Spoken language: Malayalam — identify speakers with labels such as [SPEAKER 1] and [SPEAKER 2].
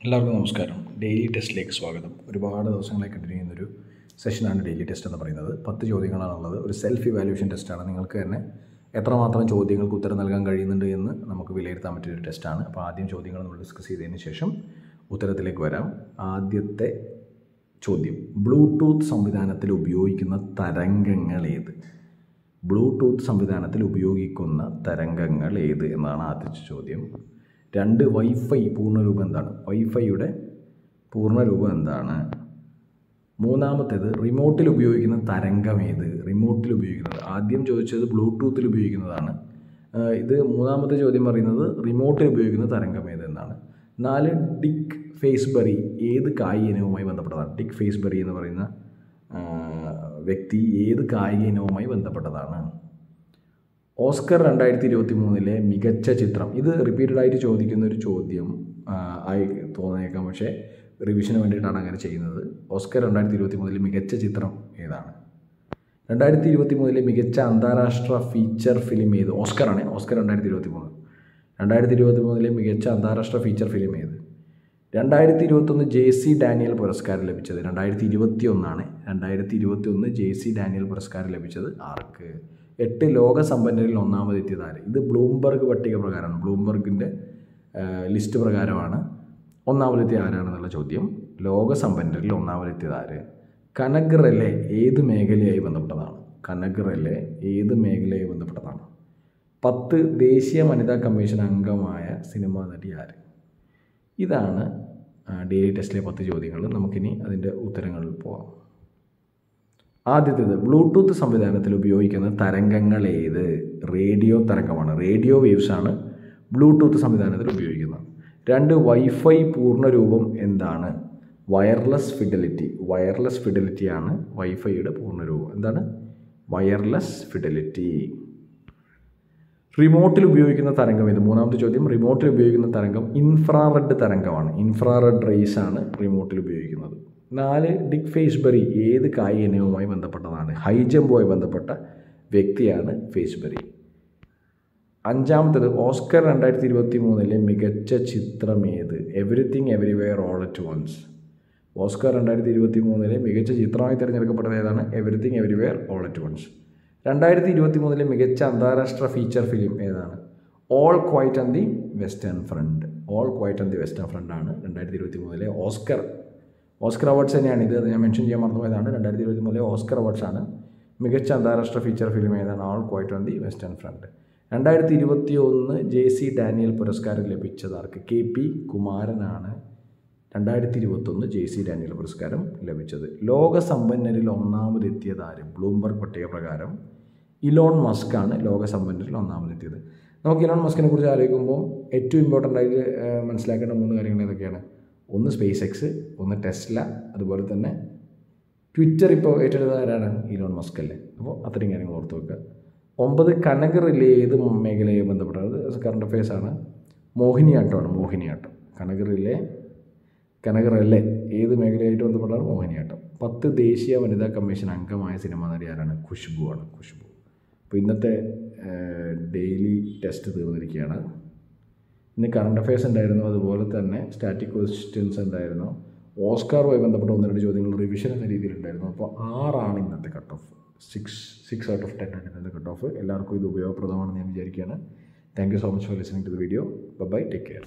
[SPEAKER 1] എല്ലാവർക്കും നമസ്കാരം. ഡെയിലി ടെസ്റ്റിലേക്ക് സ്വാഗതം. ഒരുപാട് ദിവസങ്ങളായി കണ്ടിന്യൂ ചെയ്യുന്നൊരു സെഷനാണ് ഡെയിലി ടെസ്റ്റ് എന്ന് പറയുന്നത്. 10 ചോദ്യങ്ങളാണുള്ളത്. ഒരു സെൽഫ് ഇവാലുവേഷൻ ടെസ്റ്റാണ്. നിങ്ങൾക്ക് തന്നെ എത്രമാത്രം ചോദ്യങ്ങൾക്ക് ഉത്തരം നൽകാൻ കഴിയുന്നുണ്ട് എന്ന് നമുക്ക് വിലയിരുത്താൻ പറ്റിയൊരു ടെസ്റ്റാണ്. അപ്പോൾ ആദ്യം ചോദ്യങ്ങൾ നമ്മൾ ഡിസ്കസ് ചെയ്തതിന് ശേഷം ഉത്തരത്തിലേക്ക് വരാം. ആദ്യത്തെ ചോദ്യം, ബ്ലൂടൂത്ത് സംവിധാനത്തിൽ ഉപയോഗിക്കുന്ന തരംഗങ്ങൾ ഏത്? ബ്ലൂടൂത്ത് സംവിധാനത്തിൽ ഉപയോഗിക്കുന്ന തരംഗങ്ങൾ ഏത് എന്നാണ് ആദ്യത്തെ ചോദ്യം. 2, വൈഫൈ പൂർണ്ണരൂപം എന്താണ്? വൈഫൈയുടെ പൂർണ്ണരൂപം എന്താണ്? മൂന്നാമത്തേത്, റിമോട്ടിൽ ഉപയോഗിക്കുന്ന തരംഗം ഏത്? റിമോട്ടിൽ ഉപയോഗിക്കുന്നത്, ആദ്യം ചോദിച്ചത് ബ്ലൂടൂത്തിൽ ഉപയോഗിക്കുന്നതാണ്. ഇത് മൂന്നാമത്തെ ചോദ്യം പറയുന്നത് റിമോട്ടിൽ ഉപയോഗിക്കുന്ന തരംഗം ഏത് എന്നാണ്. 4, ഡിക്ക് ഫേസ്ബറി ഏത് കായിക ഇനവുമായി ബന്ധപ്പെട്ടതാണ്? ഡിക്ക് ഫേസ്ബറി എന്ന് പറയുന്ന വ്യക്തി ഏത് കായിക ഇനവുമായി ബന്ധപ്പെട്ടതാണ്? ഓസ്കർ 2023 മികച്ച ചിത്രം, ഇത് റിപ്പീറ്റഡായിട്ട് ചോദിക്കുന്ന ഒരു ചോദ്യം ആയി തോന്നിയേക്കാം, പക്ഷേ റിവിഷന് വേണ്ടിയിട്ടാണ് അങ്ങനെ ചെയ്യുന്നത്. ഓസ്കർ 2023 മികച്ച ചിത്രം ഏതാണ്? 2023 മികച്ച അന്താരാഷ്ട്ര ഫീച്ചർ ഫിലിം ഏത്? ഓസ്കറാണ്. ഓസ്കർ 2023 മികച്ച അന്താരാഷ്ട്ര ഫീച്ചർ ഫിലിം ഏത്? 2021 JC ഡാനിയൽ പുരസ്കാരം ലഭിച്ചത് 2021 2021 JC ഡാനിയൽ പുരസ്കാരം ലഭിച്ചത് ആർക്ക്? 8, ലോക സമ്പന്നരിൽ ഒന്നാമതെത്തിയത് ആര്? ഇത് ബ്ലൂംബർഗ് പട്ടിക പ്രകാരമാണ്, ബ്ലൂംബർഗിൻ്റെ ലിസ്റ്റ് പ്രകാരമാണ് ഒന്നാമതെത്തിയ ആരാണെന്നുള്ള ചോദ്യം. ലോക സമ്പന്നരിൽ ഒന്നാമതെത്തിയത് ആര്? കനക് റെലെ ഏത് മേഖലയായി ബന്ധപ്പെട്ടതാണ്? കനക് റെലെ ഏത് മേഖലയായി ബന്ധപ്പെട്ടതാണ്? 10, ദേശീയ വനിതാ കമ്മീഷൻ അംഗമായ സിനിമാ നടി ആര്? ഇതാണ് ഡെയിലി ടെസ്റ്റിലെ 10 ചോദ്യങ്ങൾ. നമുക്കിനി അതിൻ്റെ ഉത്തരങ്ങളിൽ പോകാം. ആദ്യത്തേത്, ബ്ലൂടൂത്ത് സംവിധാനത്തിൽ ഉപയോഗിക്കുന്ന തരംഗങ്ങൾ ഏത്? റേഡിയോ തരംഗമാണ്, റേഡിയോ വേവ്സാണ് ബ്ലൂടൂത്ത് സംവിധാനത്തിൽ ഉപയോഗിക്കുന്നത്. 2, വൈഫൈ പൂർണ്ണരൂപം എന്താണ്? Wireless fidelity. വയർലെസ് ഫിഡലിറ്റിയാണ് വൈഫൈയുടെ പൂർണ്ണരൂപം. എന്താണ്? Wireless fidelity. റിമോട്ടിൽ ഉപയോഗിക്കുന്ന തരംഗം ഏത്? മൂന്നാമത്തെ ചോദ്യം, റിമോട്ടിൽ ഉപയോഗിക്കുന്ന തരംഗം ഇൻഫ്രാറെഡ് തരംഗമാണ്. ഇൻഫ്രാറെഡ് റേസ് ആണ് റിമോട്ടിൽ ഉപയോഗിക്കുന്നത്. 4, ഡിക്ക് ഫേസ്ബറി ഏത് കായിക ഇനവുമായി ബന്ധപ്പെട്ടതാണ്? ഹൈ ജമ്പുമായി ബന്ധപ്പെട്ട വ്യക്തിയാണ് ഫേസ്ബറി. 5, ഓസ്കർ 2023 മികച്ച ചിത്രം ഏത്? Everything everywhere all at once. Oscar 2023 മികച്ച ചിത്രമായി തിരഞ്ഞെടുക്കപ്പെട്ടത് ഏതാണ്? Everything everywhere all at once. 2023 മികച്ച അന്താരാഷ്ട്ര ഫീച്ചർ ഫിലിം ഏതാണ്? All quiet on the western front. All quiet on the western front ആണ് 2023 ഓസ്കർ അവാർഡ്സ് തന്നെയാണ് ഇത്. അത് ഞാൻ മെൻഷൻ ചെയ്യാൻ മറന്നുപോയതാണ്. 2023 ഓസ്കർ അവാർഡ്സ് ആണ്. മികച്ച അന്താരാഷ്ട്ര ഫീച്ചർ ഫിലിം ഏതാണ്? All quiet on the western front. 2021 JC Daniel പുരസ്കാരം ലഭിച്ചത് ആർക്ക്? KP കുമാരനാണ് 2021 JC ഡാനിയൽ പുരസ്കാരം ലഭിച്ചത്. ലോക സമ്പന്നരിൽ ഒന്നാമതെത്തിയത് ആര്? ബ്ലൂംബർഗ് പട്ടിക പ്രകാരം ഇലോൺ മസ്ക് ആണ് ലോക സമ്പന്നരിൽ ഒന്നാമതെത്തിയത്. നമുക്ക് ഇലോൺ മസ്കിനെ കുറിച്ച് ആലോചിക്കുമ്പോൾ ഏറ്റവും ഇമ്പോർട്ടൻ്റ് ആയിട്ട് മനസ്സിലാക്കേണ്ട 3 കാര്യങ്ങൾ ഏതൊക്കെയാണ്? ഒന്ന് സ്പേസ് എക്സ്, ഒന്ന് ടെസ്ല, അതുപോലെ തന്നെ ട്വിറ്റർ ഇപ്പോൾ ഏറ്റെടുത്ത ആരാണ്? ഇലോൺ മസ്ക് അല്ലേ. അപ്പോൾ അത്രയും കാര്യങ്ങൾ ഓർത്ത് വെക്കുക. 9, കനക് റിലേ ഏത് മേഖലയെ ബന്ധപ്പെട്ടത്? കറണ്ട് അഫയേഴ്സ് ആണ്. മോഹിനിയാട്ടമാണ്, മോഹിനിയാട്ടം. കനക് റിലേ ഏത് മേഖലയായിട്ട് ബന്ധപ്പെട്ടാണ്? മോഹിനിയാട്ടം. 10, ദേശീയ വനിതാ കമ്മീഷൻ അംഗമായ സിനിമാ നടി ആരാണ്? ഖുഷ്ബു ആണ്, ഖുഷ്ബു. അപ്പോൾ ഇന്നത്തെ ഡെയിലി ടെസ്റ്റ് തീർന്നിരിക്കുകയാണ്. ഇന്ന് കറണ്ട് അഫയേഴ്സ് ഉണ്ടായിരുന്നു, അതുപോലെ തന്നെ സ്റ്റാറ്റിക് ക്വസ്റ്റ്യൻസ് ഉണ്ടായിരുന്നു. ഓസ്കാറുമായി ബന്ധപ്പെട്ട 1-2 ചോദ്യങ്ങൾ റിവിഷൻ എന്ന രീതിയിലുണ്ടായിരുന്നു. അപ്പോൾ 6 ഇന്നത്തെ കട്ട് ഓഫ്. 6 out of 10 ആണ് ഇന്നത്തെ കട്ട് ഓഫ്. എല്ലാവർക്കും ഇത് ഉപയോഗപ്രദമാണെന്ന് ഞാൻ വിചാരിക്കുകയാണ്. Thank you so much for listening to the video. Bye, take care.